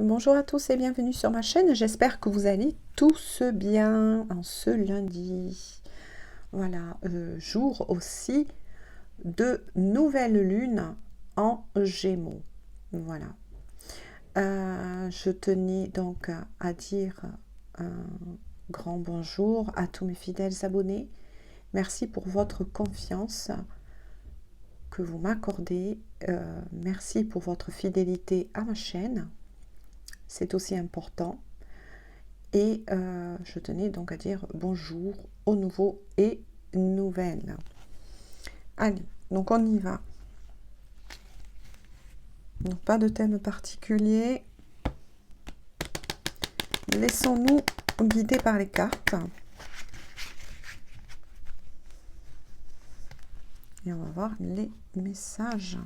Bonjour à tous et bienvenue sur ma chaîne. J'espère que vous allez tous bien en ce lundi. Voilà, jour aussi de nouvelle lune en Gémeaux. Voilà. Je tenais donc à dire un grand bonjour à tous mes fidèles abonnés. Merci pour votre confiance que vous m'accordez. Merci pour votre fidélité à ma chaîne. C'est aussi important. Et je tenais donc à dire bonjour aux nouveaux et nouvelles. Allez, donc on y va. Donc pas de thème particulier. Laissons-nous guider par les cartes. Et on va voir les messages.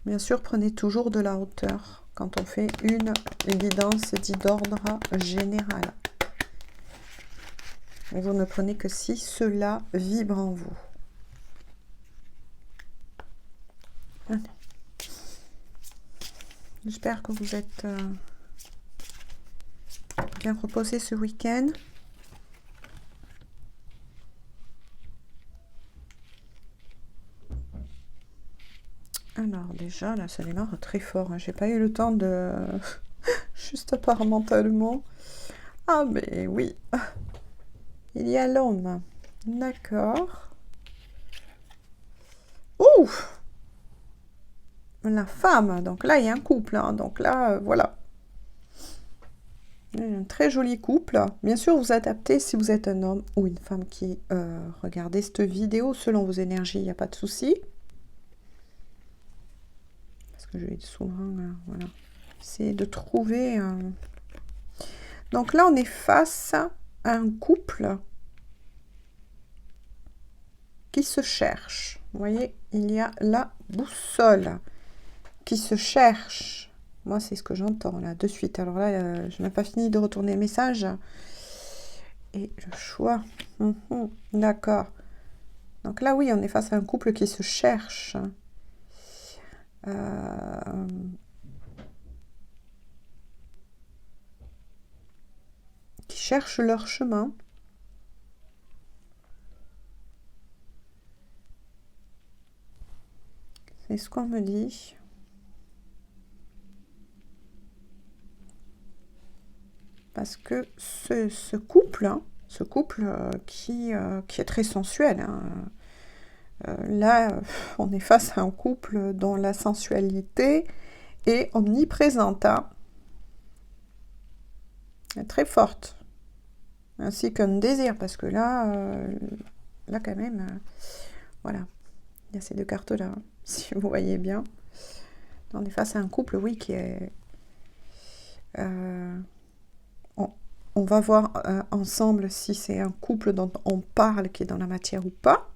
Bien sûr, prenez toujours de la hauteur quand on fait une guidance dite d'ordre général. Et vous ne prenez que si cela vibre en vous. Allez. J'espère que vous êtes bien reposés ce week-end. Alors déjà, là, ça démarre très fort. Hein. J'ai pas eu le temps de... Juste part mentalement. Ah, mais oui. Il y a l'homme. D'accord. Ouh! La femme. Donc là, il y a un couple. Hein. Donc là, voilà. Un très joli couple. Bien sûr, vous adaptez si vous êtes un homme ou une femme qui regardez cette vidéo selon vos énergies. Il n'y a pas de souci. Parce que je vais souvent... voilà. C'est de trouver... Donc là, on est face à un couple qui se cherche. Vous voyez, il y a la boussole qui se cherche. Moi, c'est ce que j'entends là, de suite. Alors là, je n'ai pas fini de retourner le message. Et le choix. D'accord. Donc là, oui, on est face à un couple qui se cherche. Qui cherchent leur chemin. C'est ce qu'on me dit. Parce que ce couple, hein, qui est très sensuel, hein, là, on est face à un couple dont la sensualité est omniprésente, hein, très forte, ainsi qu'un désir, parce que là, là quand même, voilà, il y a ces deux cartes-là, hein, si vous voyez bien. On est face à un couple, oui, qui est... on va voir ensemble si c'est un couple dont on parle, qui est dans la matière ou pas.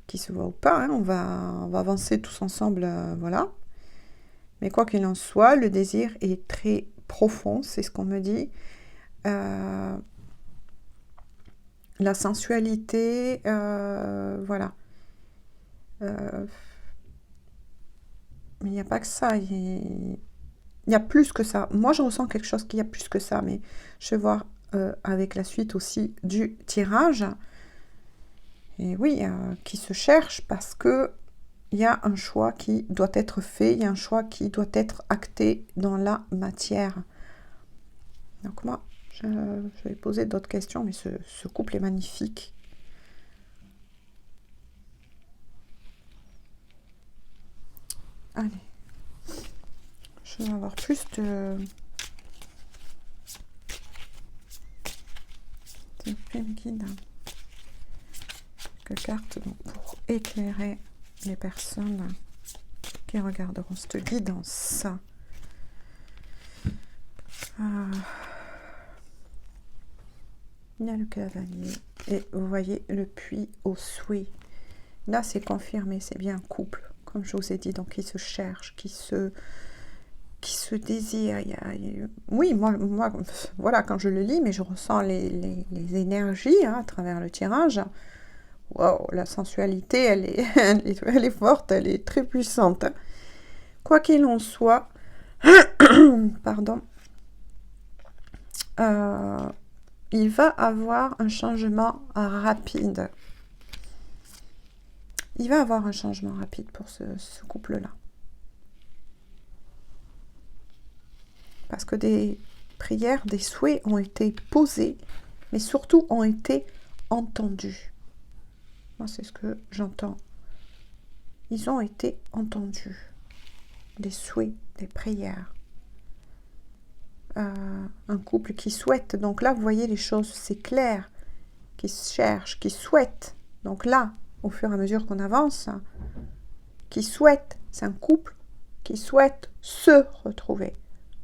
Qui se voit ou pas, hein, on va avancer tous ensemble, voilà. Mais quoi qu'il en soit, le désir est très profond, c'est ce qu'on me dit. La sensualité, voilà. Mais il n'y a pas que ça, il y a plus que ça. Moi, je ressens quelque chose qu'il y a plus que ça, mais je vais voir avec la suite aussi du tirage. Et oui, qui se cherche parce que il y a un choix qui doit être fait, il y a un choix qui doit être acté dans la matière. Donc moi, je vais poser d'autres questions, mais ce couple est magnifique. Allez, je vais avoir plus de guide. Quelques cartes donc, pour éclairer les personnes qui regarderont cette guidance. Il y a le cavalier et vous voyez le puits au souhait. Là, c'est confirmé, c'est bien un couple, comme je vous ai dit, donc qui se cherche, qui se désire. Oui, moi, voilà, quand je le lis, mais je ressens les énergies hein, à travers le tirage. Wow, la sensualité, elle est forte, elle est très puissante. Quoi qu'il en soit, pardon, il va avoir un changement rapide. Il va avoir un changement rapide pour ce couple-là. Parce que des prières, des souhaits ont été posés, mais surtout ont été entendus. Moi, c'est ce que j'entends. Ils ont été entendus. Des souhaits, des prières. Un couple qui souhaite. Donc là, vous voyez les choses, c'est clair. Qui cherche, qui souhaite. Donc là, au fur et à mesure qu'on avance, qui souhaite, c'est un couple qui souhaite se retrouver.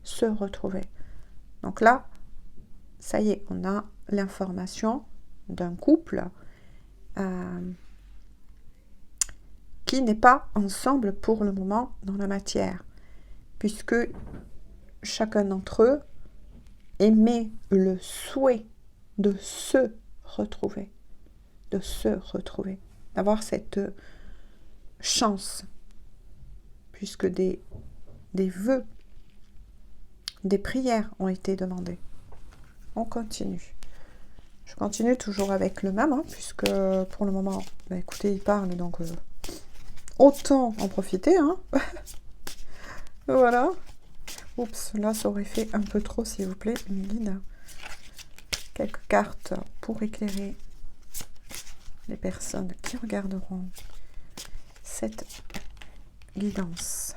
Se retrouver. Donc là, ça y est, on a l'information d'un couple qui n'est pas ensemble pour le moment dans la matière, puisque chacun d'entre eux émet le souhait de se retrouver, d'avoir cette chance, puisque des vœux, des prières ont été demandées. On continue. Je continue toujours avec le même, puisque pour le moment, écoutez, il parle, donc autant en profiter. Voilà. Oups, là, ça aurait fait un peu trop, s'il vous plaît, une guide. Quelques cartes pour éclairer les personnes qui regarderont cette guidance.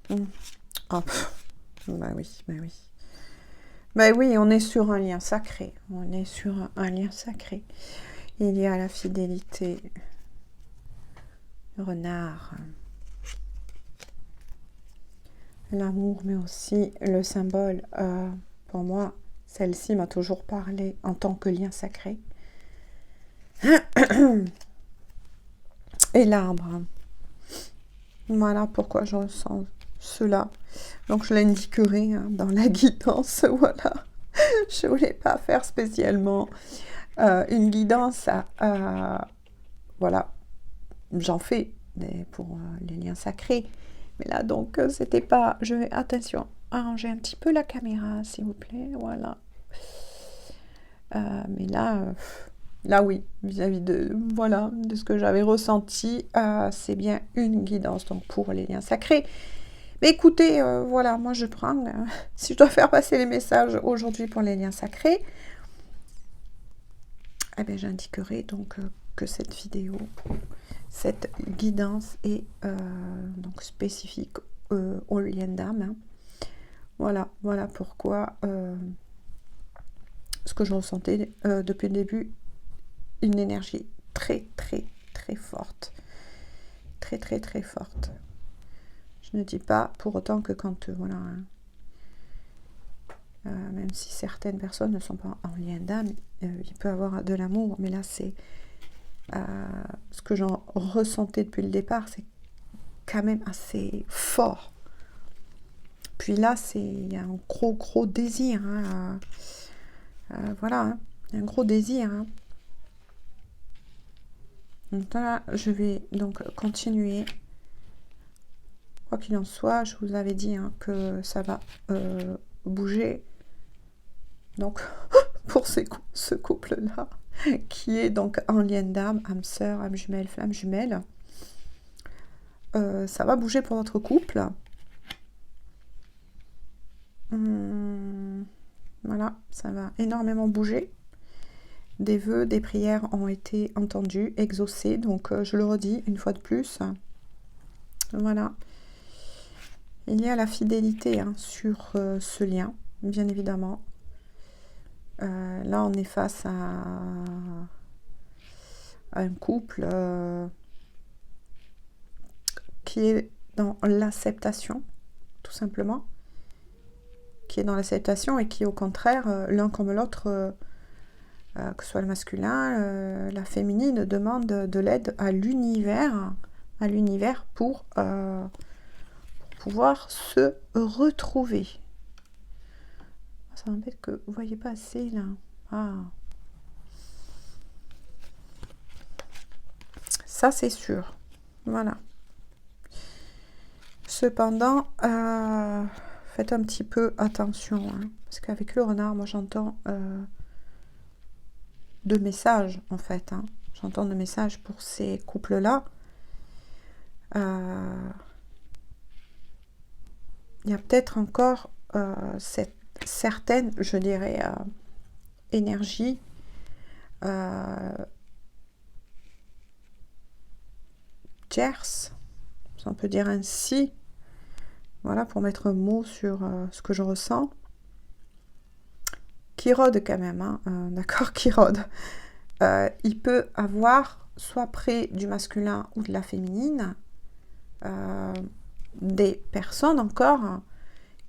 Oh, bah oui. Bah oui, on est sur un lien sacré. On est sur un lien sacré. Il y a la fidélité. Le renard. L'amour, mais aussi le symbole. Pour moi, celle-ci m'a toujours parlé en tant que lien sacré. Et l'arbre. Voilà pourquoi je ressens cela. Donc je l'indiquerai dans la guidance. Voilà. Je ne voulais pas faire spécialement une guidance. Voilà. J'en fais pour les liens sacrés. Mais là, donc, c'était pas... Je vais, attention, arranger un petit peu la caméra, s'il vous plaît. Voilà. Mais là, oui, vis-à-vis de, voilà, de ce que j'avais ressenti, c'est bien une guidance, donc, pour les liens sacrés. Mais écoutez, voilà, moi, je prends... si je dois faire passer les messages aujourd'hui pour les liens sacrés, eh bien, j'indiquerai donc que cette vidéo... Cette guidance est donc spécifique au lien d'âme. Voilà pourquoi ce que je ressentais depuis le début, une énergie très forte. Très forte. Je ne dis pas pour autant que quand, voilà, même si certaines personnes ne sont pas en lien d'âme, il peut y avoir de l'amour, mais là c'est... ce que j'en ressentais depuis le départ, c'est quand même assez fort. Puis là, il y a un gros désir. Voilà, il y a un gros désir. Donc là, je vais donc continuer. Quoi qu'il en soit, je vous avais dit que ça va bouger. Donc, pour ce couple-là, qui est donc en lien d'âme, âme sœur, âme jumelle, flamme jumelle. Ça va bouger pour notre couple. Voilà, ça va énormément bouger. Des vœux, des prières ont été entendus, exaucés. Donc, je le redis une fois de plus. Voilà. Il y a la fidélité sur ce lien, bien évidemment. Là, on est face à un couple qui est dans l'acceptation, tout simplement. Qui est dans l'acceptation et qui, au contraire, l'un comme l'autre, que ce soit le masculin, la féminine, demande de l'aide à l'univers pour pouvoir se retrouver. Ça m'embête que vous ne voyez pas assez là. Ça c'est sûr. Voilà. cependant, faites un petit peu attention, hein, parce qu'avec le renard, moi j'entends de messages en fait. Hein. J'entends de messages pour ces couples-là. Il y a peut-être encore cette certaine, je dirais, énergie tierce, si on peut dire ainsi, voilà, pour mettre un mot sur ce que je ressens, qui rôde quand même, hein, d'accord, qui rôde. Il peut avoir, soit près du masculin ou de la féminine, des personnes encore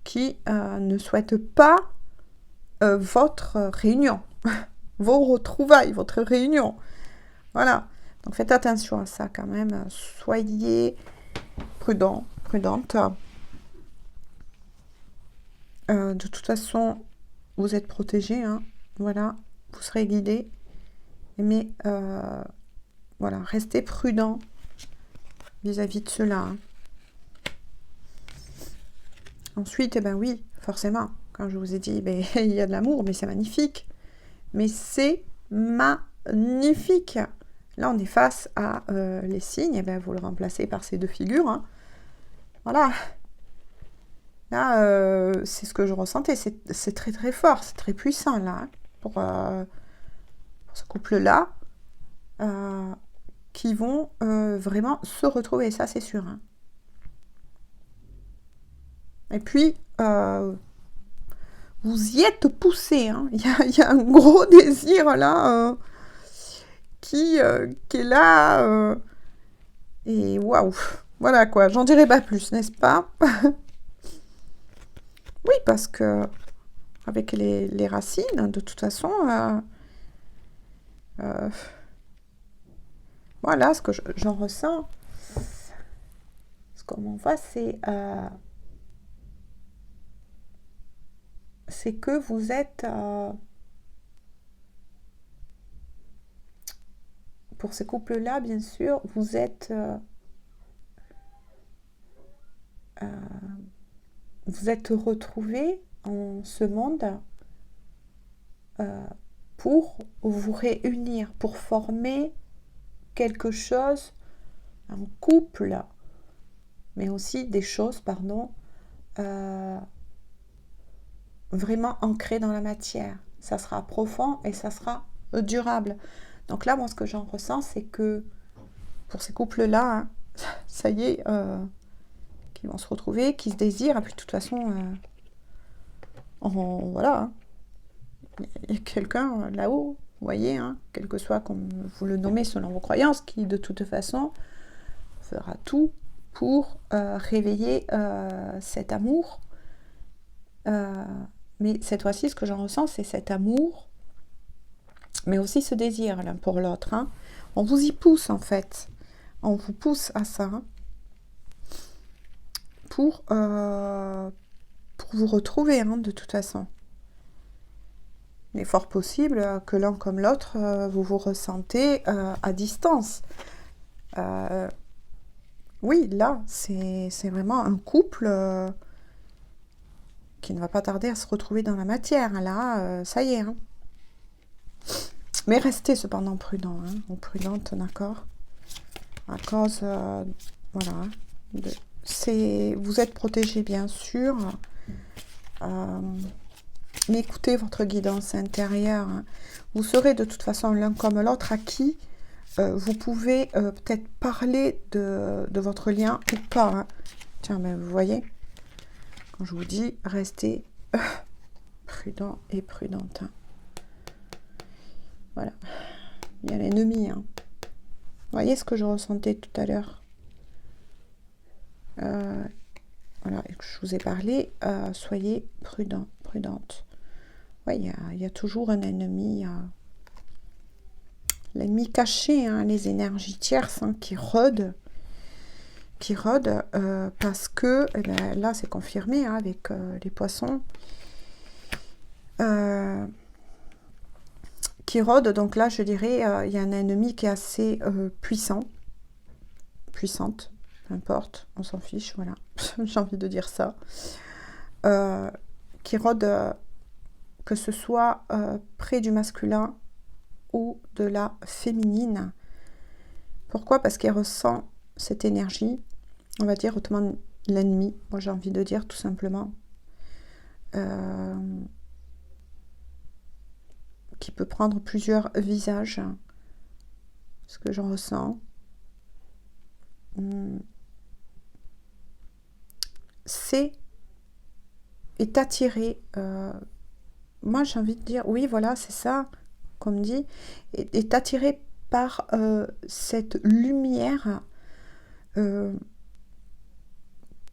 qui ne souhaitent pas votre réunion, vos retrouvailles, votre réunion. Voilà. Donc faites attention à ça quand même. Soyez prudent, prudente. De toute façon, vous êtes protégé. Hein. Voilà. Vous serez guidé. Mais voilà, restez prudent vis-à-vis de cela. Hein. Ensuite, eh ben oui, forcément, quand je vous ai dit, ben, il y a de l'amour, mais c'est magnifique. Mais c'est magnifique. Là, on est face à les signes, et ben, vous le remplacez par ces deux figures. Hein. Voilà. Là, c'est ce que je ressentais. C'est très très fort, c'est très puissant là, hein, pour ce couple-là, qui vont vraiment se retrouver, ça c'est sûr. Hein. Et puis, vous y êtes poussé. Hein. Il y a un gros désir là qui est là. Et waouh! Voilà quoi, j'en dirai pas plus, n'est-ce pas? Oui, parce que avec les racines, de toute façon, voilà, ce que j'en ressens. Ce qu'on voit, c'est que vous êtes, pour ces couples-là, bien sûr, vous êtes retrouvés en ce monde pour vous réunir, pour former quelque chose, un couple, mais aussi des choses, pardon, vraiment ancrées dans la matière. Ça sera profond et ça sera durable. Donc là, moi, ce que j'en ressens, c'est que pour ces couples-là, hein, ça y est, qui vont se retrouver, qui se désirent, et puis de toute façon, voilà, hein, il y a quelqu'un là-haut, vous voyez, hein, quel que soit comme vous le nommez selon vos croyances, qui de toute façon fera tout pour réveiller cet amour. Mais cette fois-ci, ce que j'en ressens, c'est cet amour, mais aussi ce désir l'un pour l'autre. Hein. On vous y pousse en fait. On vous pousse à ça. Hein, pour vous retrouver, hein, de toute façon. Il est fort possible que l'un comme l'autre, vous vous ressentez à distance. Oui, là, c'est vraiment un couple qui ne va pas tarder à se retrouver dans la matière. Là, ça y est. Hein. Mais restez cependant prudent, hein, ou prudente, d'accord? À cause, voilà, vous êtes protégé, bien sûr. Mais écoutez votre guidance intérieure. Hein. Vous serez de toute façon l'un comme l'autre à qui vous pouvez peut-être parler de votre lien ou pas. Hein. Tiens, mais vous voyez, quand je vous dis restez prudent et prudente. Hein. Voilà. Il y a l'ennemi. Hein. Vous voyez ce que je ressentais tout à l'heure. Voilà, je vous ai parlé. Soyez prudent, prudente. Oui, il y a toujours un ennemi. L'ennemi caché, hein, les énergies tierces, hein, qui rôdent parce que, eh ben, là c'est confirmé, hein, avec les poissons, qui rôdent. Donc là, je dirais, il y a un ennemi qui est assez puissante, peu importe, on s'en fiche, voilà, j'ai envie de dire ça, qui rôde, que ce soit près du masculin ou de la féminine. Pourquoi? Parce qu'elle ressent cette énergie, on va dire autrement l'ennemi, moi j'ai envie de dire tout simplement, qui peut prendre plusieurs visages, ce que j'en ressens. Est attiré, moi j'ai envie de dire, oui voilà, c'est ça, qu'on me dit, est attiré par cette lumière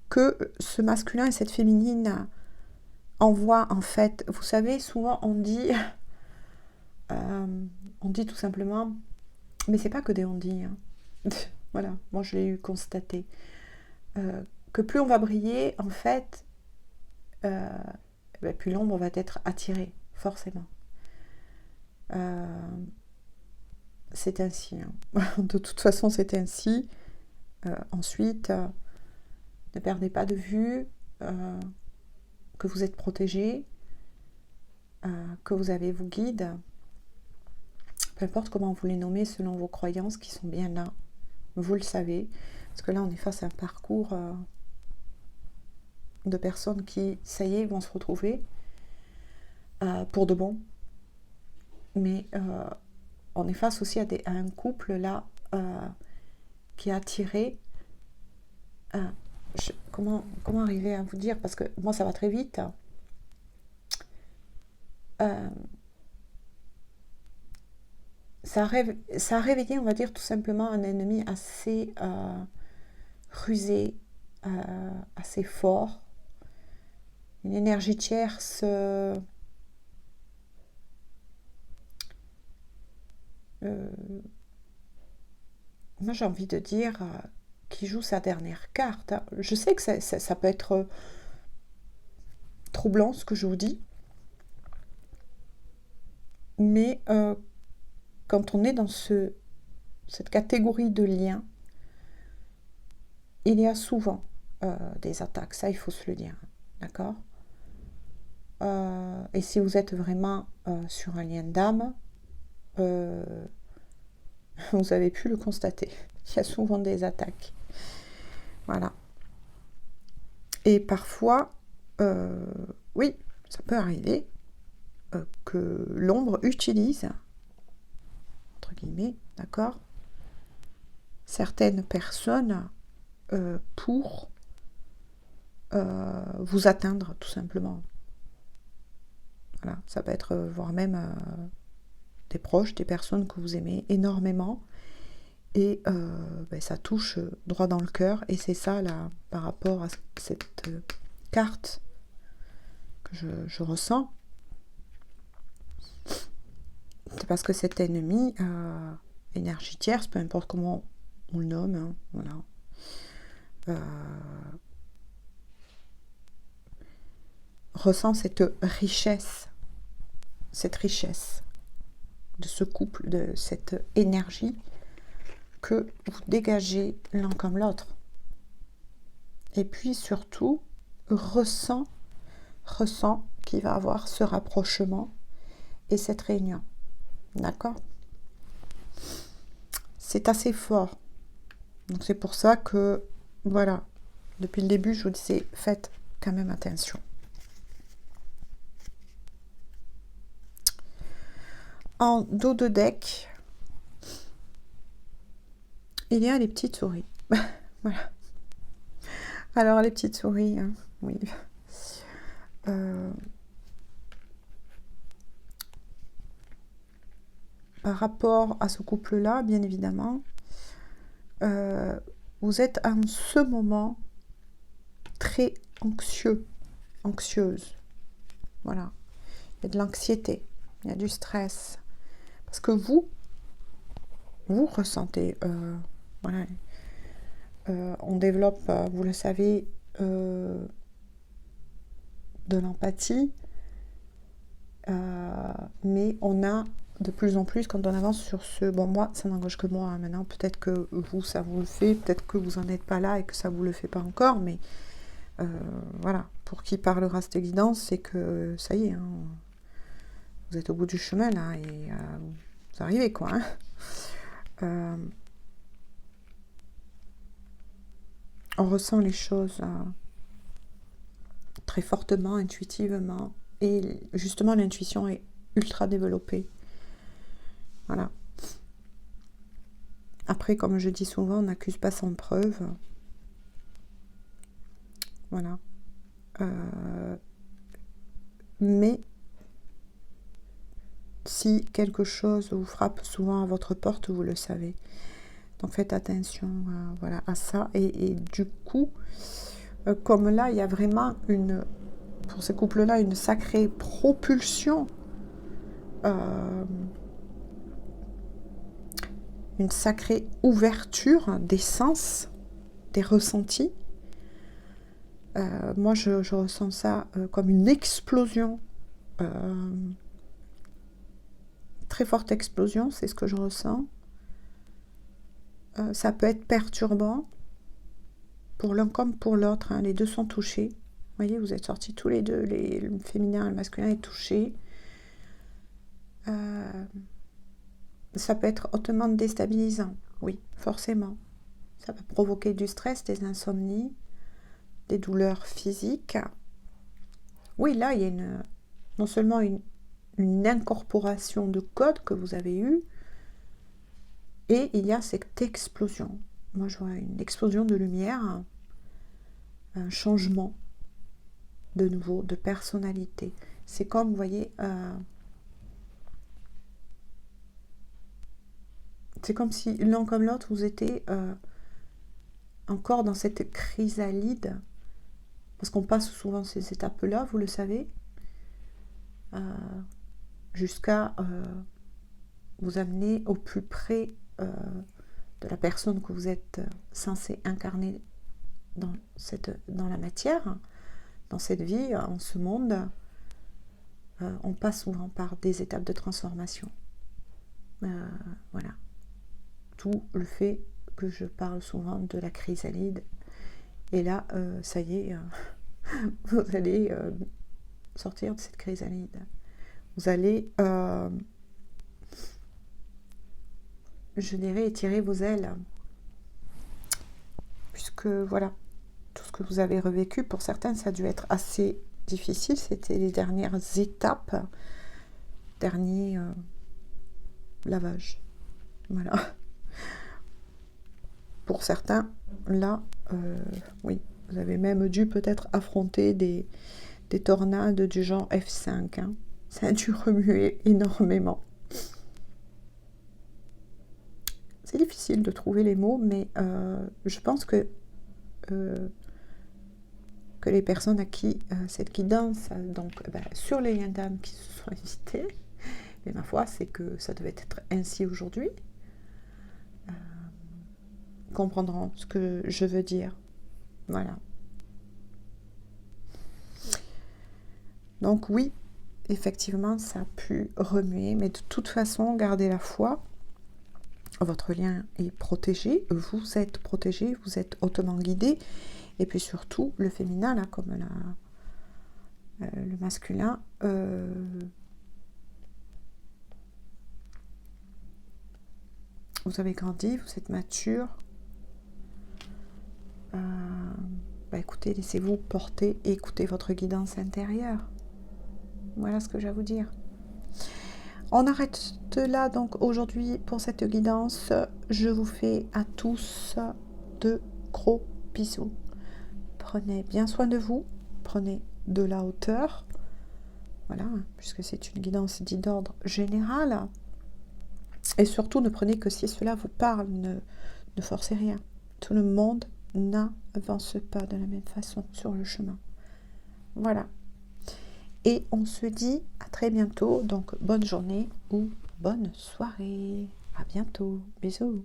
que ce masculin et cette féminine envoient en fait. Vous savez, souvent on dit tout simplement, mais c'est pas que des on dit, hein. Voilà, moi je l'ai eu constaté, que plus on va briller, en fait, plus l'ombre va être attirée, forcément. C'est ainsi, hein. De toute façon, c'est ainsi. Ensuite, ne perdez pas de vue que vous êtes protégé, que vous avez vos guides, peu importe comment vous les nommez selon vos croyances qui sont bien là, vous le savez, parce que là on est face à un parcours de personnes qui, ça y est, vont se retrouver pour de bon, mais on est face aussi à un couple là qui est attiré. Comment arriver à vous dire, parce que moi ça va très vite. Ça a réveillé, on va dire, tout simplement un ennemi assez rusé, assez fort, une énergie tierce moi j'ai envie de dire qui joue sa dernière carte. Je sais que ça peut être troublant ce que je vous dis, mais quand on est dans cette catégorie de liens, il y a souvent des attaques, ça il faut se le dire, d'accord? Et si vous êtes vraiment sur un lien d'âme, vous avez pu le constater, il y a souvent des attaques. Voilà. Et parfois, oui, ça peut arriver que l'ombre utilise, entre guillemets, d'accord, certaines personnes pour vous atteindre, tout simplement. Voilà, ça peut être, voire même des proches, des personnes que vous aimez énormément, et ça touche droit dans le cœur, et c'est ça, là, par rapport à cette carte que je ressens, c'est parce que cet ennemi, énergie tierce, peu importe comment on le nomme, hein, voilà, ressent cette richesse de ce couple, de cette énergie que vous dégagez l'un comme l'autre. Et puis surtout, ressent qu'il va avoir ce rapprochement et cette réunion. D'accord? C'est assez fort. Donc c'est pour ça que, voilà, depuis le début, je vous disais, faites quand même attention. En dos de deck, il y a les petites souris. Voilà. Alors les petites souris, hein, oui. Par rapport à ce couple-là, bien évidemment, vous êtes en ce moment très anxieuse. Voilà. Il y a de l'anxiété, il y a du stress. Parce que vous ressentez, voilà, on développe, vous le savez, de l'empathie, mais on a de plus en plus quand on avance sur ce... Bon, moi, ça n'engage que moi, hein, maintenant. Peut-être que vous, ça vous le fait. Peut-être que vous n'en êtes pas là et que ça vous le fait pas encore. Mais voilà, pour qui parlera cette guidance, c'est que ça y est, hein, vous êtes au bout du chemin, là. Et vous arrivez, quoi. Hein. On ressent les choses très fortement, intuitivement. Et justement, l'intuition est ultra développée. Voilà. Après, comme je dis souvent, on n'accuse pas sans preuve. Voilà. Mais si quelque chose vous frappe souvent à votre porte, vous le savez. Donc faites attention voilà, à ça. Et du coup, comme là, il y a vraiment pour ces couples-là, une sacrée propulsion, une sacrée ouverture des sens, des ressentis. Moi, je ressens ça comme une explosion, très forte explosion, c'est ce que je ressens. Ça peut être perturbant pour l'un comme pour l'autre, hein, les deux sont touchés. Vous voyez, vous êtes sortis tous les deux, le féminin et le masculin est touché. Ça peut être hautement déstabilisant, oui, forcément. Ça peut provoquer du stress, des insomnies, des douleurs physiques. Oui, là, il y a non seulement une incorporation de code que vous avez eue, et il y a cette explosion. Moi, je vois une explosion de lumière, un changement de nouveau, de personnalité. C'est comme, vous voyez, c'est comme si l'un comme l'autre, vous étiez encore dans cette chrysalide, parce qu'on passe souvent ces étapes-là, vous le savez, jusqu'à vous amener au plus près de la personne que vous êtes censé incarner dans la matière, dans cette vie, en ce monde. On passe souvent par des étapes de transformation. Voilà. Tout le fait que je parle souvent de la chrysalide. Et là, ça y est, vous allez sortir de cette chrysalide. Vous allez, je dirais, étirer vos ailes. Puisque, voilà, tout ce que vous avez revécu, pour certains, ça a dû être assez difficile. C'était les dernières étapes, dernier lavage. Voilà. Pour certains, là, oui, vous avez même dû peut-être affronter des tornades du genre F5. Hein. Ça a dû remuer énormément. C'est difficile de trouver les mots, mais je pense que les personnes à qui cette guidance, donc sur les liens d'âme qui se sont invités, mais ma foi, c'est que ça devait être ainsi aujourd'hui, comprendront ce que je veux dire. Voilà. Donc oui, effectivement, ça a pu remuer, mais de toute façon, gardez la foi. Votre lien est protégé, vous êtes protégé, vous êtes hautement guidé. Et puis surtout, le féminin, là, comme le masculin, vous avez grandi, vous êtes mature. Écoutez, laissez-vous porter et écoutez votre guidance intérieure. Voilà ce que j'ai à vous dire. On arrête là donc aujourd'hui pour cette guidance. Je vous fais à tous de gros bisous. Prenez bien soin de vous, prenez de la hauteur. Voilà, puisque c'est une guidance dite d'ordre général. Et surtout, ne prenez que si cela vous parle, ne forcez rien. Tout le monde n'avance pas de la même façon sur le chemin. Voilà. Et on se dit à très bientôt. Donc, bonne journée ou bonne soirée. À bientôt. Bisous.